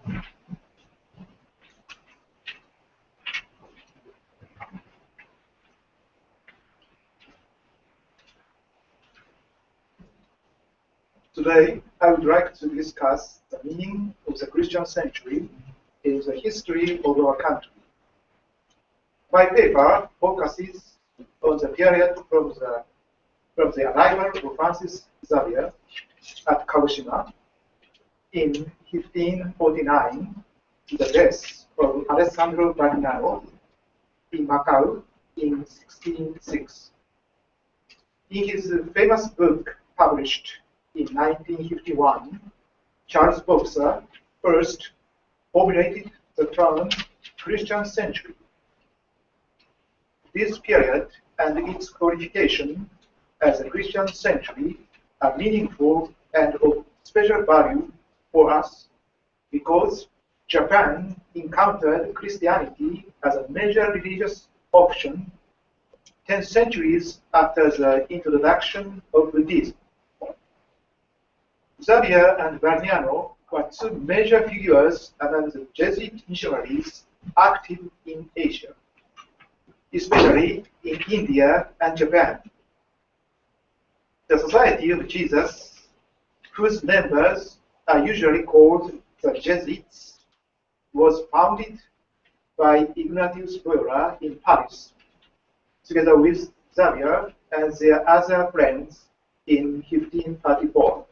Today, I would like to discuss the meaning of the Christian century in the history of our country. My paper focuses on the period from the arrival of Francis Xavier at Kagoshima in 1549 to the death of Alessandro Valignano in Macau in 1606. In his famous book published in 1951, Charles Boxer first formulated the term Christian century. This period and its qualification as a Christian century are meaningful and of special value for us because Japan encountered Christianity as a major religious option 10 centuries after the introduction of Buddhism. Xavier and Valignano were two major figures among the Jesuit missionaries active in Asia, especially in India and Japan. The Society of Jesus, whose members are usually called the Jesuits, was founded by Ignatius Loyola in Paris, together with Xavier and their other friends in 1534.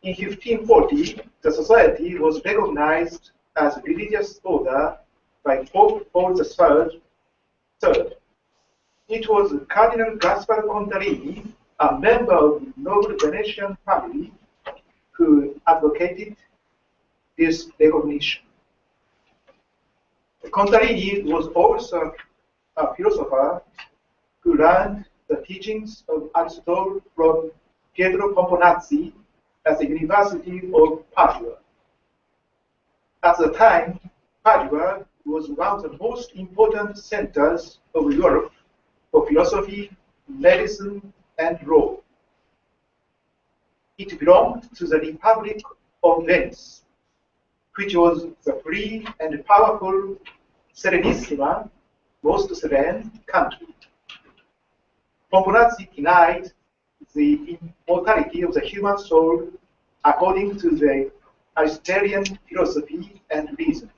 In 1540, the society was recognized as a religious order by Pope Paul III. It was Cardinal Gaspar Contarini, a member of the noble Venetian family, who advocated this recognition. Contarini was also a philosopher who learned the teachings of Aristotle from Pietro Pomponazzi at the University of Padua. At the time, Padua was one of the most important centers of Europe for philosophy, medicine, and law. It belonged to the Republic of Venice, which was the free and powerful Serenissima, most serene country. Pomponazzi denied the immortality of the human soul according to the Aristotelian philosophy and reason.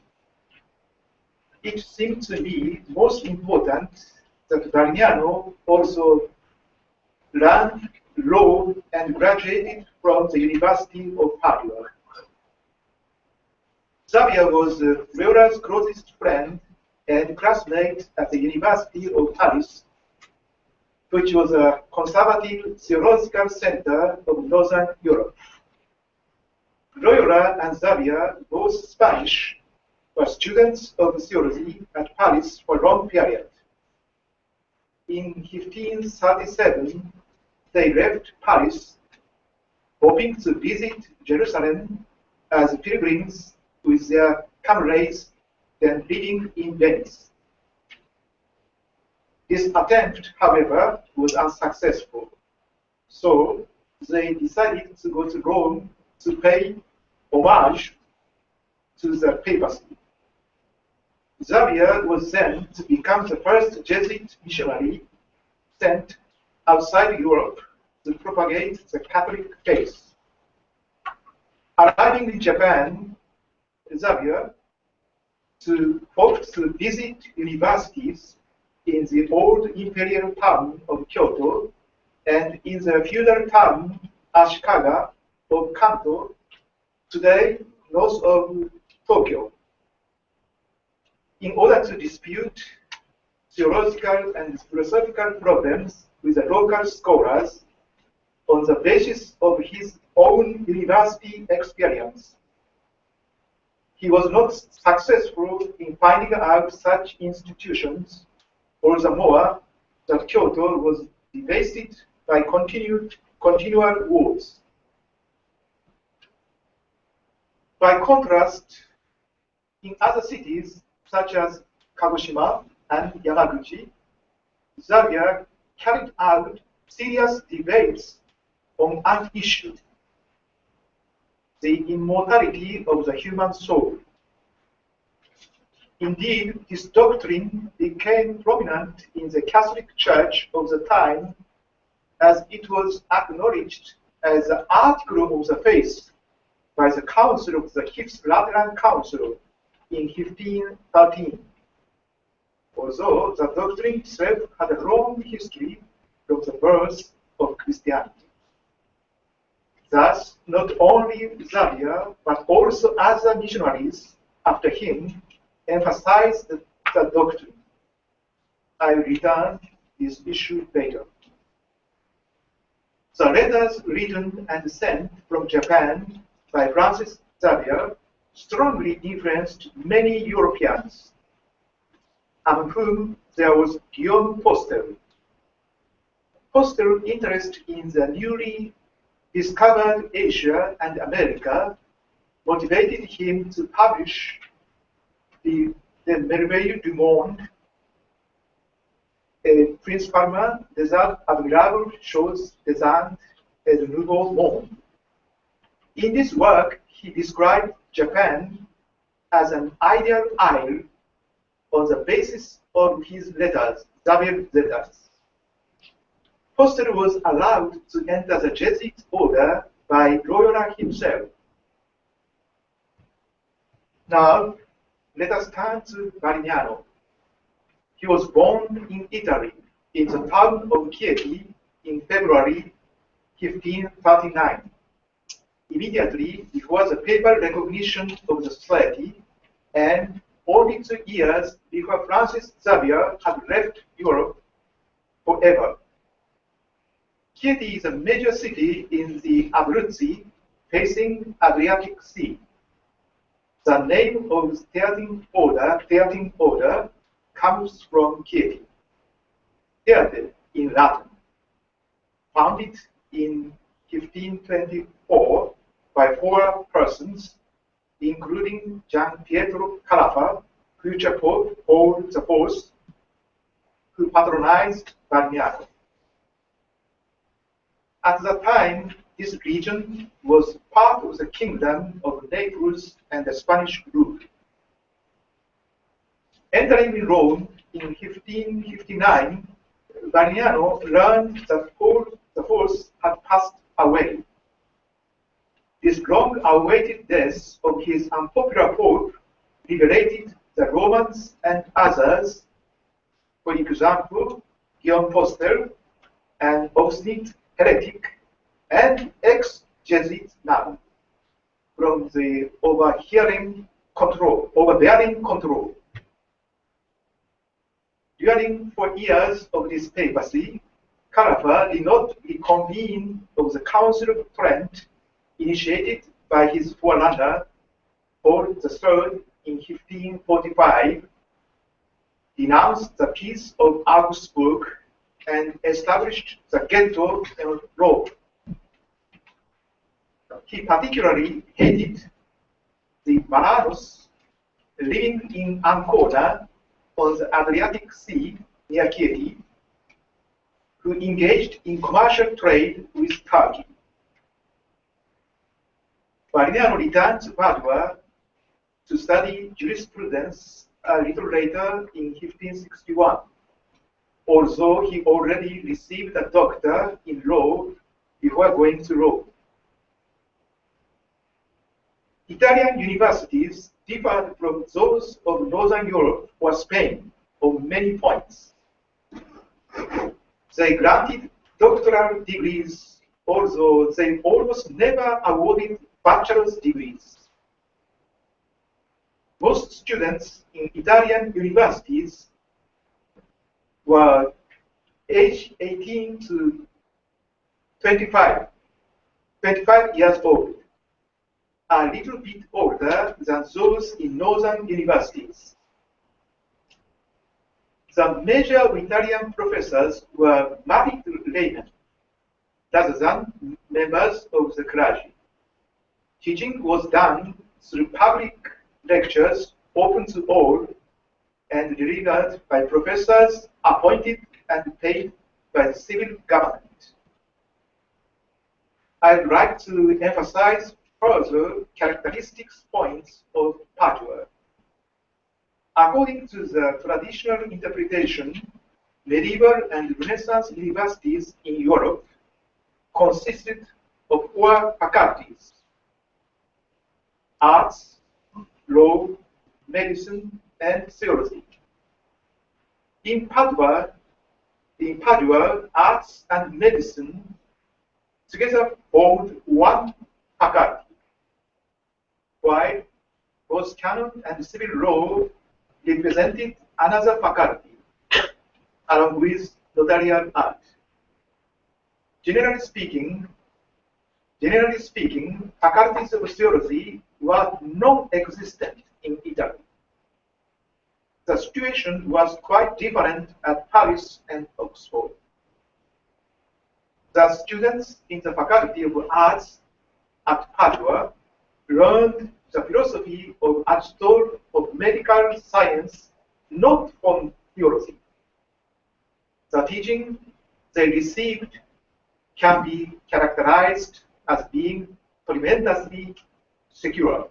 It seemed to me most important that Valignano also learned law and graduated from the University of Padua. Xavier was Loyola's closest friend and classmate at the University of Paris, which was a conservative theological center of Northern Europe. Loyola and Xavier, both Spanish, were students of theology at Paris for a long period. In 1537, they left Paris, hoping to visit Jerusalem as pilgrims with their comrades then living in Venice. This attempt, however, was unsuccessful, so they decided to go to Rome to pay homage to the papacy. Xavier was then to become the first Jesuit missionary sent outside Europe to propagate the Catholic faith. Arriving in Japan, Xavier hoped to visit universities in the old imperial town of Kyoto and in the feudal town Ashikaga of Kanto, today north of Tokyo, in order to dispute theological and philosophical problems with the local scholars on the basis of his own university experience. He was not successful in finding out such institutions, all the more that Kyoto was devastated by continual wars. By contrast, in other cities such as Kagoshima and Yamaguchi, Xavier carried out serious debates on an issue. the immortality of the human soul. Indeed, this doctrine became prominent in the Catholic Church of the time, as it was acknowledged as an article of the faith by the Council of the Fifth Lateran Council in 1513, although the doctrine itself had a long history from the birth of Christianity. Thus, not only Xavier, but also other missionaries after him emphasized the doctrine. I will return to this issue later. The letters written and sent from Japan by Francis Xavier strongly influenced many Europeans, among whom there was Guillaume Postel. Postel's interest in the newly discovered Asia and America motivated him to publish the Merveilles du Monde, principalement des arts admirables choses des Indes et du Nouveau Monde. In this work, he described Japan as an ideal isle on the basis of his letters, Xavier's letters. Postel was allowed to enter the Jesuit order by Loyola himself. Now, let us turn to Valignano. He was born in Italy, in the town of Chieti, in February 1539. Immediately before the papal recognition of the society, and only 2 years before Francis Xavier had left Europe forever. Chieti is a major city in the Abruzzi, facing Adriatic Sea. The name of the Theatin order comes from Chieti. Theate in Latin, founded in 1524 by 4 persons, including Gian Pietro Carafa, future Pope Paul IV, who patronized Valignano. At that time, this region was part of the kingdom of Naples and the Spanish group. Entering in Rome in 1559, Valignano learned that Paul IV had passed away. This long-awaited death of his unpopular pope liberated the Romans and others, for example, Guillaume Postel, an obstinate heretic and ex-Jesuit nun, from the overbearing control. During 4 years of this papacy, Carafa did not reconvene of the Council of Trent initiated by his forerunner, Paul III, in 1545, denounced the Peace of Augsburg, and established the ghetto in Rome. He particularly hated the Maranos living in Ancona on the Adriatic Sea near Chieti, who engaged in commercial trade with Turkey. Valignano returned to Padua to study jurisprudence a little later in 1561, although he already received a doctor in law before going to Rome. Italian universities differed from those of Northern Europe or Spain on many points. They granted doctoral degrees, although they almost never awarded bachelor's degrees. Most students in Italian universities were aged 18 to 25 years old, a little bit older than those in northern universities. The major Italian professors were married laymen, rather than members of the clergy. Teaching was done through public lectures open to all and delivered by professors appointed and paid by the civil government. I'd like to emphasize further characteristics points of Padua. According to the traditional interpretation, medieval and Renaissance universities in Europe consisted of 4 faculties: arts, law, medicine, and theology. In Padua, arts and medicine together formed one faculty, while both canon and civil law represented another faculty, along with notarial art. Generally speaking, faculties of theology were non-existent in Italy. The situation was quite different at Paris and Oxford. The students in the Faculty of Arts at Padua learned the philosophy of Aristotle of medical science, not from theology. The teaching they received can be characterized as being tremendously secular.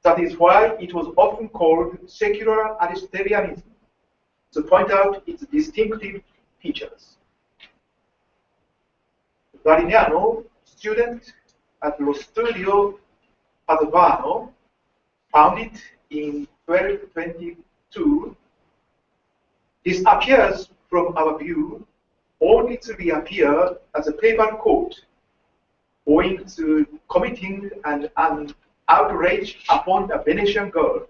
That is why it was often called secular Aristotelianism, to point out its distinctive features. Valignano, student at Lo Studio Padovano, founded in 1222, disappears from our view only to reappear as a papal court, owing to committing an outrage upon a Venetian girl.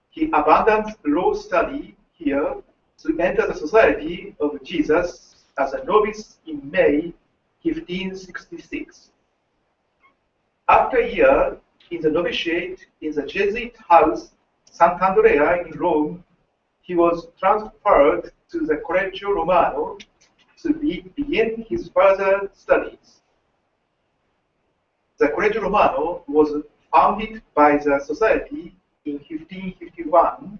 He abandoned law study here to enter the Society of Jesus as a novice in May 1566. After a year in the novitiate in the Jesuit house Sant'Andrea in Rome, he was transferred to the Collegio Romano to begin his further studies. The Collegio Romano was founded by the Society in 1551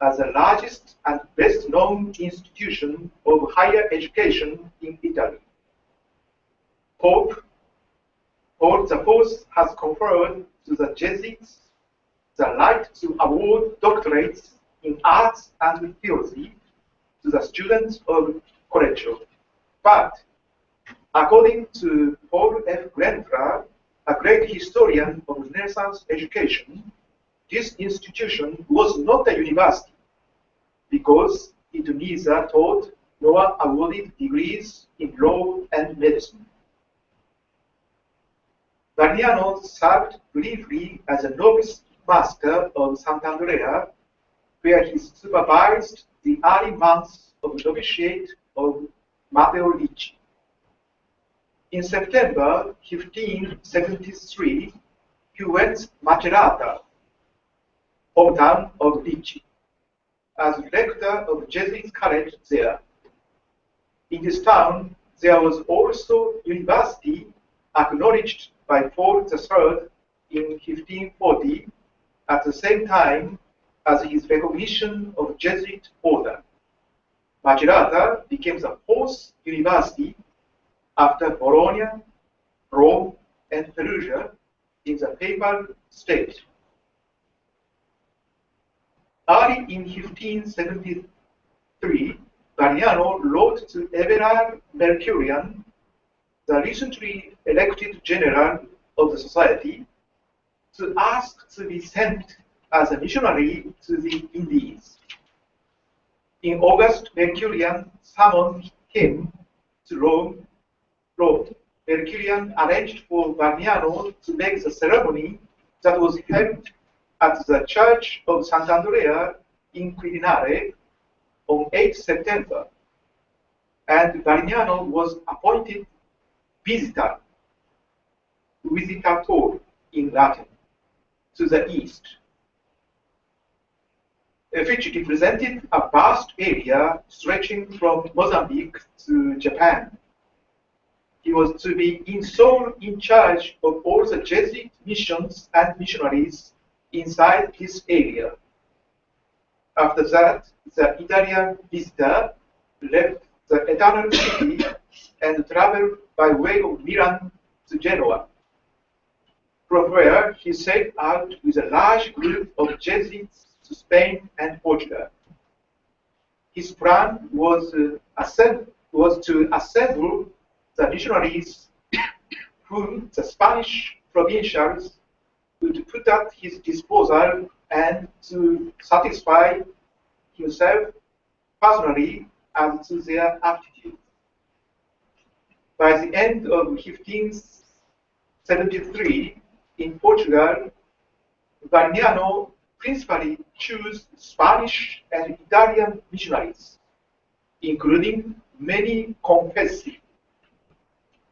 as the largest and best-known institution of higher education in Italy. Pope Paul IV has conferred to the Jesuits the right to award doctorates in arts and theology to the students of Collegio. But according to Paul F. Grenfell, a great historian of Renaissance education, this institution was not a university because it neither taught nor awarded degrees in law and medicine. Valignano served briefly as a novice master of Sant'Andrea, where he supervised the early months of the novitiate of Matteo Ricci. In September 1573, he went to Macerata, hometown of Ricci, as rector of Jesuit college there. In this town, there was also university acknowledged by Paul III in 1540, at the same time as his recognition of Jesuit order. Macerata became the fourth university after Bologna, Rome, and Perugia in the papal state. Early in 1573, Valignano wrote to Everard Mercurian, the recently elected general of the society, to ask to be sent as a missionary to the Indies. In August, Mercurian summoned him to Rome. Mercurian arranged for Valignano to make the ceremony that was held at the Church of Sant'Andrea in Quirinale on 8 September, and Valignano was appointed visitor in Latin, to the east, which represented a vast area stretching from Mozambique to Japan. He was to be installed in charge of all the Jesuit missions and missionaries inside this area. After that, the Italian visitor left the Eternal City and traveled by way of Milan to Genoa, from where he set out with a large group of Jesuits to Spain and Portugal. His plan was to assemble the missionaries whom the Spanish provincials would put at his disposal and to satisfy himself personally as to their aptitude. By the end of 1573, in Portugal, Valignano principally chose Spanish and Italian missionaries, including many confessed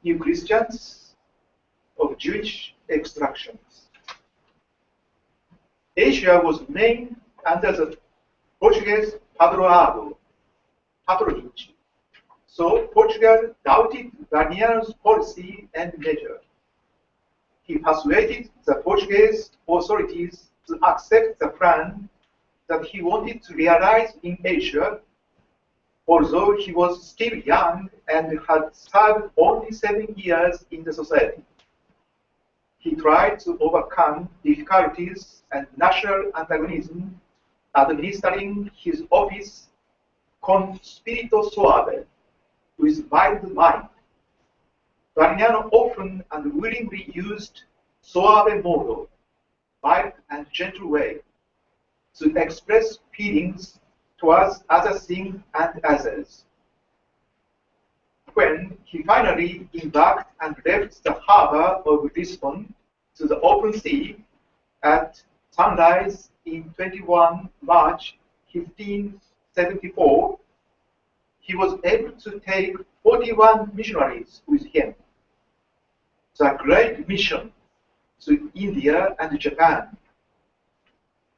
New Christians of Jewish extraction. Asia was named under the Portuguese patronage, so Portugal doubted Valignano's policy and measure. He persuaded the Portuguese authorities to accept the plan that he wanted to realize in Asia, although he was still young and had served only 7 years in the society. He tried to overcome difficulties and national antagonism, administering his office con spirito suave, with mild mind. Valignano often and willingly used suave modo, mild and gentle way, to express feelings towards other things and others. When he finally embarked and left the harbor of Lisbon to the open sea at sunrise in 21 March 1574, he was able to take 41 missionaries with him. The great mission to India and Japan.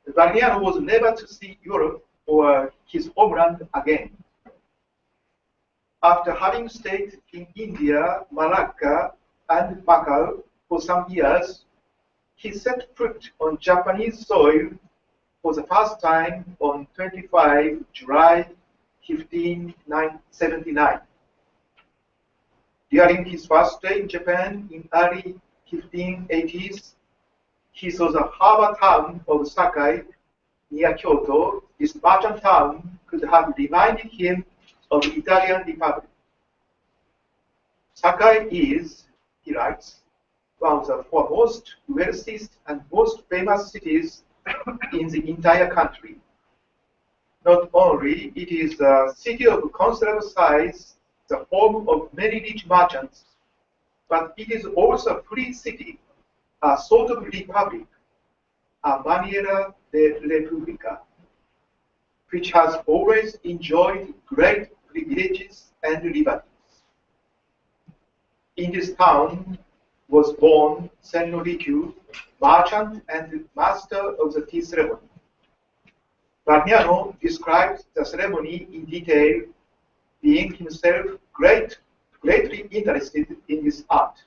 Valignano was never to see Europe or his homeland again. After having stayed in India, Malacca, and Macau for some years, he set foot on Japanese soil for the first time on 25 July 1579. During his first stay in Japan in early 1580s, he saw the harbor town of Sakai near Kyoto. This merchant town could have reminded him of the Italian Republic. Sakai is, he writes, one of the foremost, wealthiest, and most famous cities in the entire country. Not only it is a city of considerable size, the home of many rich merchants, but it is also a free city, a sort of republic, a maniera de repubblica, which has always enjoyed great privileges and liberties. In this town was born Senno Rikyu, merchant and master of the tea ceremony. Valignano describes the ceremony in detail, being himself greatly interested in this art.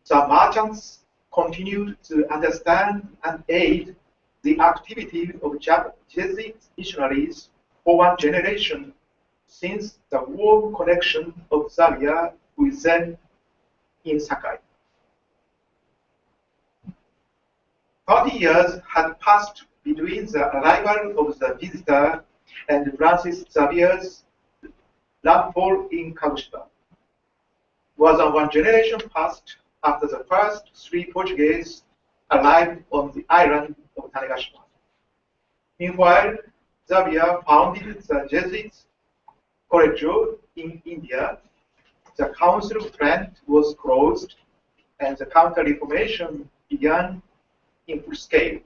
The merchants continued to understand and aid the activity of Jesuit missionaries for one generation, since the warm connection of Xavier with them in Sakai. 30 years had passed between the arrival of the visitor and Francis Xavier's landfall in Kagoshima. More than one generation passed after the first 3 Portuguese arrived on the island of Tanegashima. Meanwhile, Xavier founded the Jesuit Collegio in India. The Council of Trent was closed, and the Counter-Reformation began in full scale.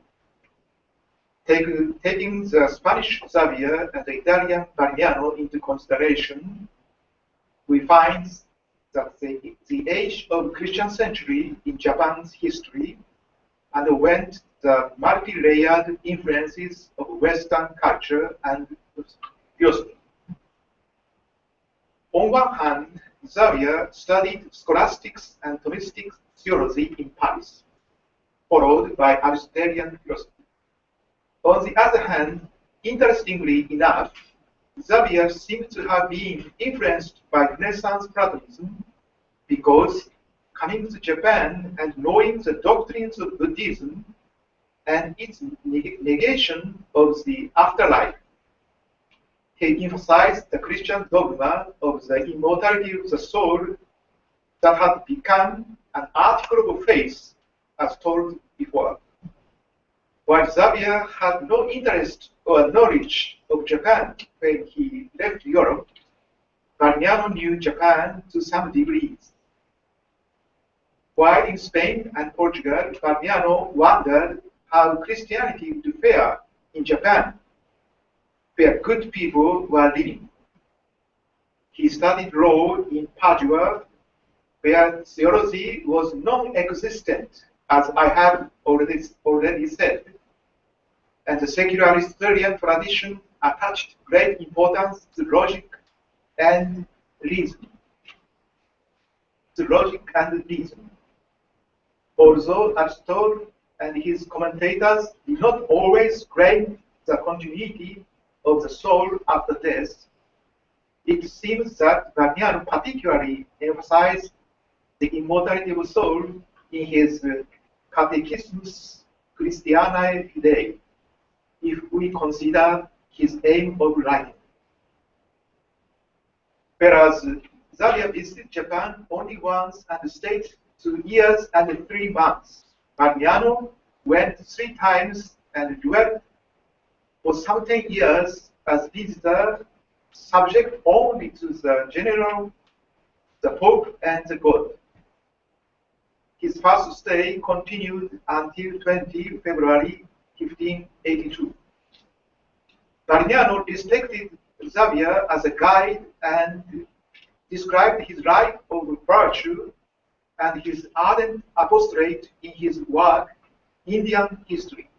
Taking the Spanish Xavier and the Italian Valignano into consideration, we find that the age of Christian century in Japan's history underwent the multi-layered influences of Western culture and philosophy. On one hand, Xavier studied scholastics and Thomistic theology in Paris, followed by Aristotelian philosophy. On the other hand, interestingly enough, Xavier seems to have been influenced by Renaissance Platonism because coming to Japan and knowing the doctrines of Buddhism and its negation of the afterlife, he emphasized the Christian dogma of the immortality of the soul that had become an article of faith, as told before. While Xavier had no interest or knowledge of Japan when he left Europe, Valignano knew Japan to some degrees. While in Spain and Portugal, Valignano wondered how Christianity would fare in Japan, where good people were living. He studied law in Padua, where theology was non-existent, as I have already said, and the secular historian tradition attached great importance to logic and reason. Although Aristotle and his commentators did not always claim the continuity of the soul after death, it seems that Valignano particularly emphasized the immortality of the soul in his Catechismus Christianae Fidei, if we consider his aim of writing. Whereas Xavier visited Japan only once and stayed 2 years and 3 months, Valignano went 3 times and dwelt for some 10 years as visitor, subject only to the general, the Pope, and the God. His first stay continued until 20 February 1582. Valignano respected Xavier as a guide and described his life of virtue and his ardent apostolate in his work, Indian History.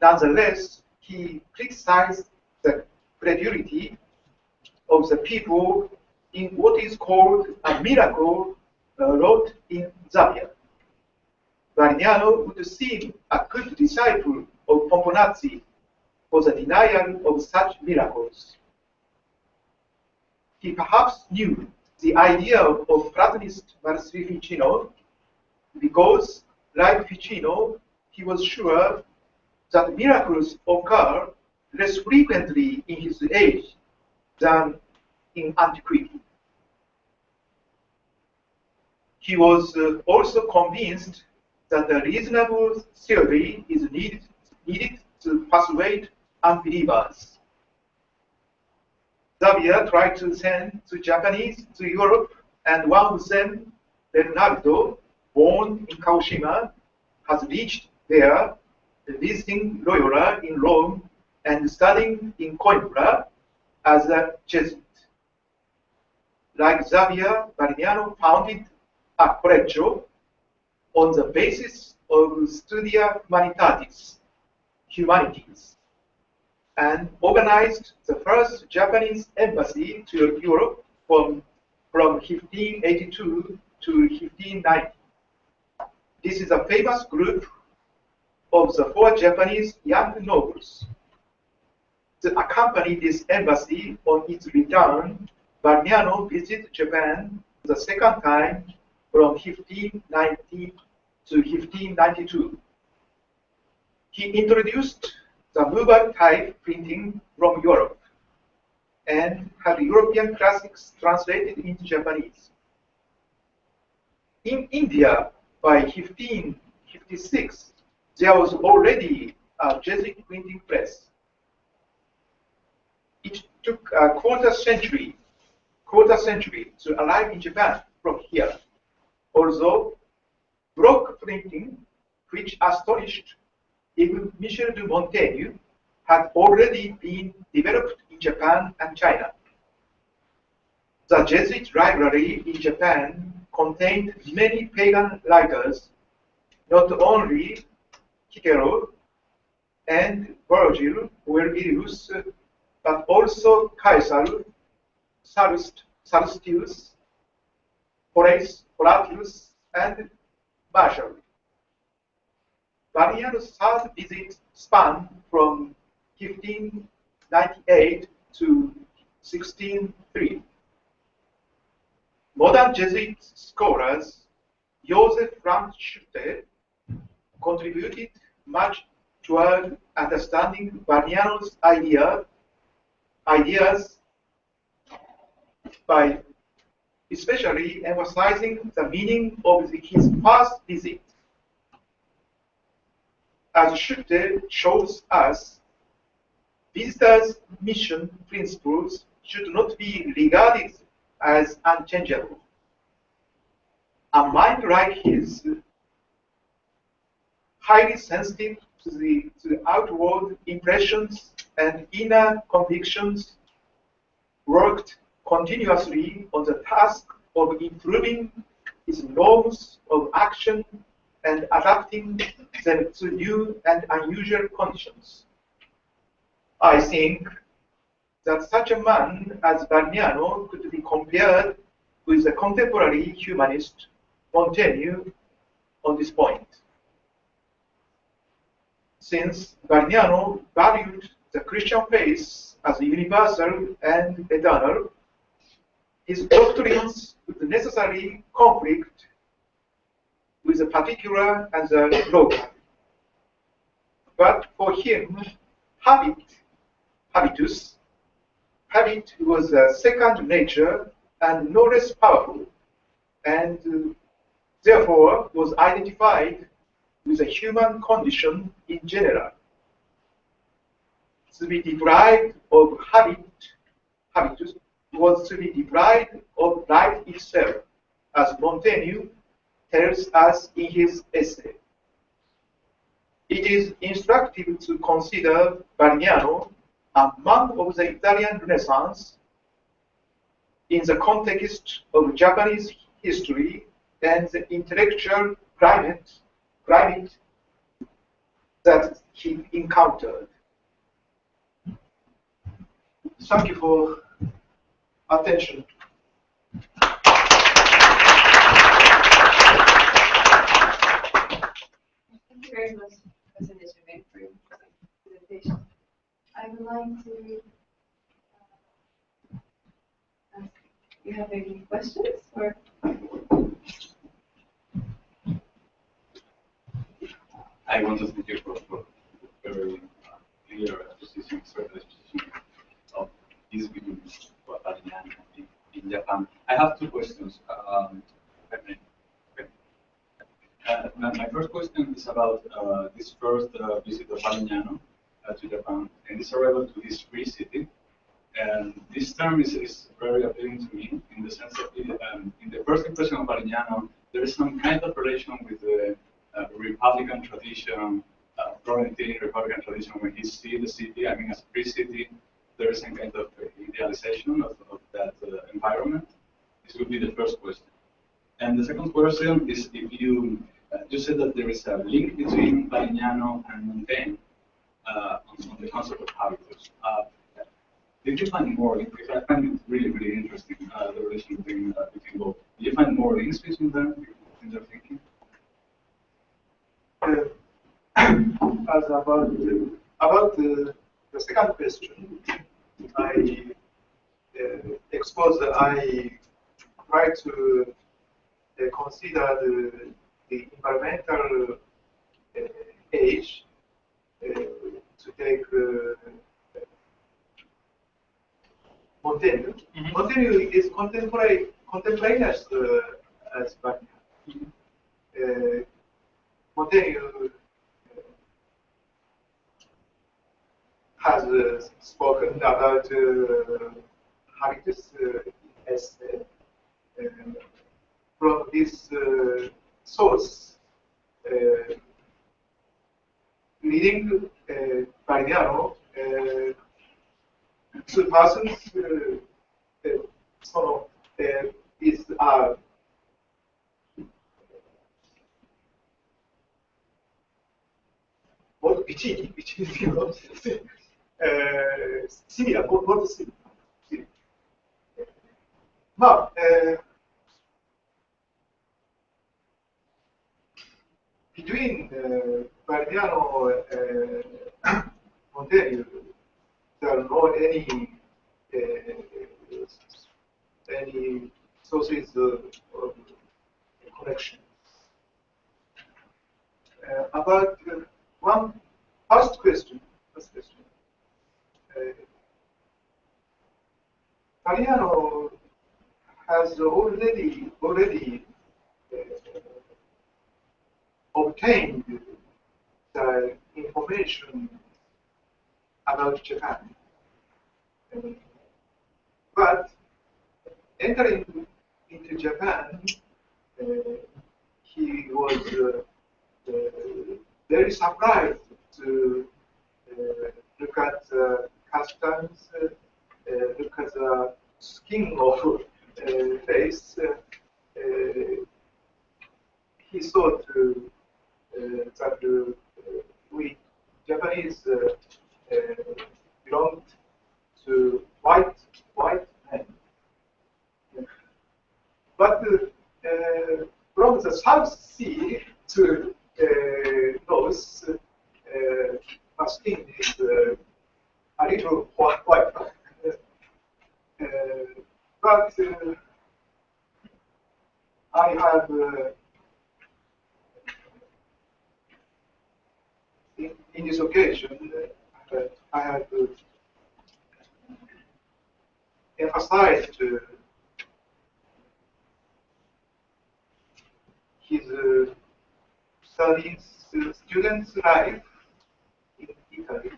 Nonetheless, he criticized the credulity of the people in what is called a miracle wrought in Xavier. Valignano would seem a good disciple of Pomponazzi for the denial of such miracles. He perhaps knew the idea of Platonist Marsilio Ficino because, like Ficino, he was sure that miracles occur less frequently in his age than in antiquity. He was also convinced that a reasonable theory is needed to persuade unbelievers. Xavier tried to send 2 Japanese to Europe, and one of them, Bernardo, born in Kagoshima, has reached there, visiting Loyola in Rome and studying in Coimbra as a Jesuit. Like Xavier, Valignano founded a collegio on the basis of Studia Humanities, and organized the first Japanese embassy to Europe from 1582 to 1590. This is a famous group of the 4 Japanese young nobles. To accompany this embassy on its return, Valignano visited Japan the second time from 1590 to 1592. He introduced the movable type printing from Europe and had European classics translated into Japanese. In India, by 1556, there was already a Jesuit printing press. It took a quarter century to arrive in Japan from here, although block printing, which astonished even Michel de Montaigne, had already been developed in Japan and China. The Jesuit library in Japan contained many pagan writers, not only Cicero and Virgilius, but also Caesar, Sallustius, Horace, Horatius, and Martial. Valignano's third visit spanned from 1598 to 1603. Modern Jesuit scholars Joseph Frank Schulte contributed much toward understanding Valignano's ideas by especially emphasizing the meaning of his first visit. As Schulte shows us, visitors' mission principles should not be regarded as unchangeable. A mind like his, highly sensitive to the outward impressions and inner convictions, worked continuously on the task of improving his norms of action and adapting them to new and unusual conditions. I think that such a man as Valignano could be compared with the contemporary humanist Montaigne on this point. Since Valignano valued the Christian faith as universal and eternal, his doctrines would necessarily conflict with the particular and the local. But for him, habit was a second nature and no less powerful, and therefore was identified with the human condition in general. To be deprived of habitus was to be deprived of life itself, as Montaigne tells us in his essay. It is instructive to consider Valignano a man of the Italian Renaissance in the context of Japanese history and the intellectual climate that he encountered. Thank you for attention. Thank you very much, Professor Nejime, for your presentation. I would like to ask, do you have any questions? Or? I want to thank you for very clear exposition, of this view of Valignano in Japan. I have two questions. My first question is about this first visit of Valignano to Japan and his arrival to this free city. And this term is very appealing to me in the sense that in the first impression of Valignano, there is some kind of relation with the Republican tradition, Florentine Republican tradition. When he sees the city, I mean, as a free city, there is some kind of idealization of that environment. This would be the first question. And the second question is, if you said that there is a link between Valignano and Montaigne on the concept of habitus. Did you find more links? I find it really, really interesting, the relation between both. Did you find more links between them in their thinking? As about the second question, I try to consider the environmental age to take Montaigne. Mm-hmm. Montaigne is contemporaneous as Valignano. Montaigne has spoken about habitus essay. From this source, reading Valignano, two persons is which is similar, not similar. But between Valignano and Montaigne, there are not any sources of connection. about one first question. Valignano has already obtained the information about Japan, but entering into Japan, he was very surprised to look at the customs, look at the skin of face. He thought that we Japanese belonged to white men. But from the South Sea to north, our skin is a little white. But I have in this occasion, I have emphasized his student's life in Italy.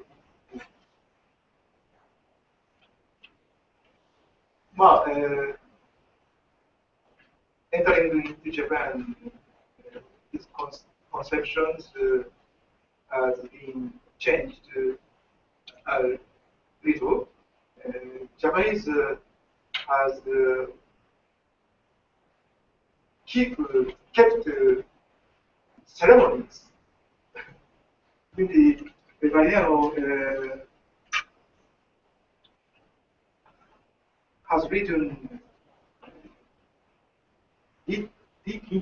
Entering into Japan, his conceptions has been changed a little. Japanese has kept ceremonies. Quindi Valignano has written in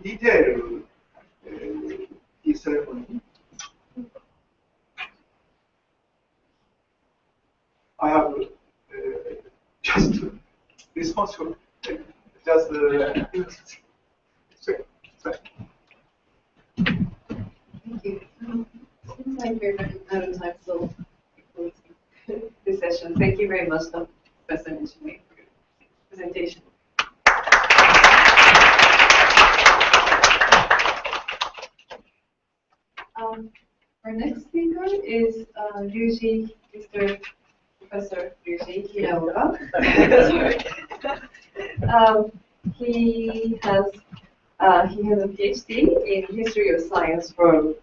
detail this ceremony. I have just responsible, just Thank you. Seems like we're running out of time, so we'll close this session. Thank you very much, Professor Nejime, for your presentation. Our next speaker is Mr. Professor Ryuji Hiramura. He has a PhD in history of science from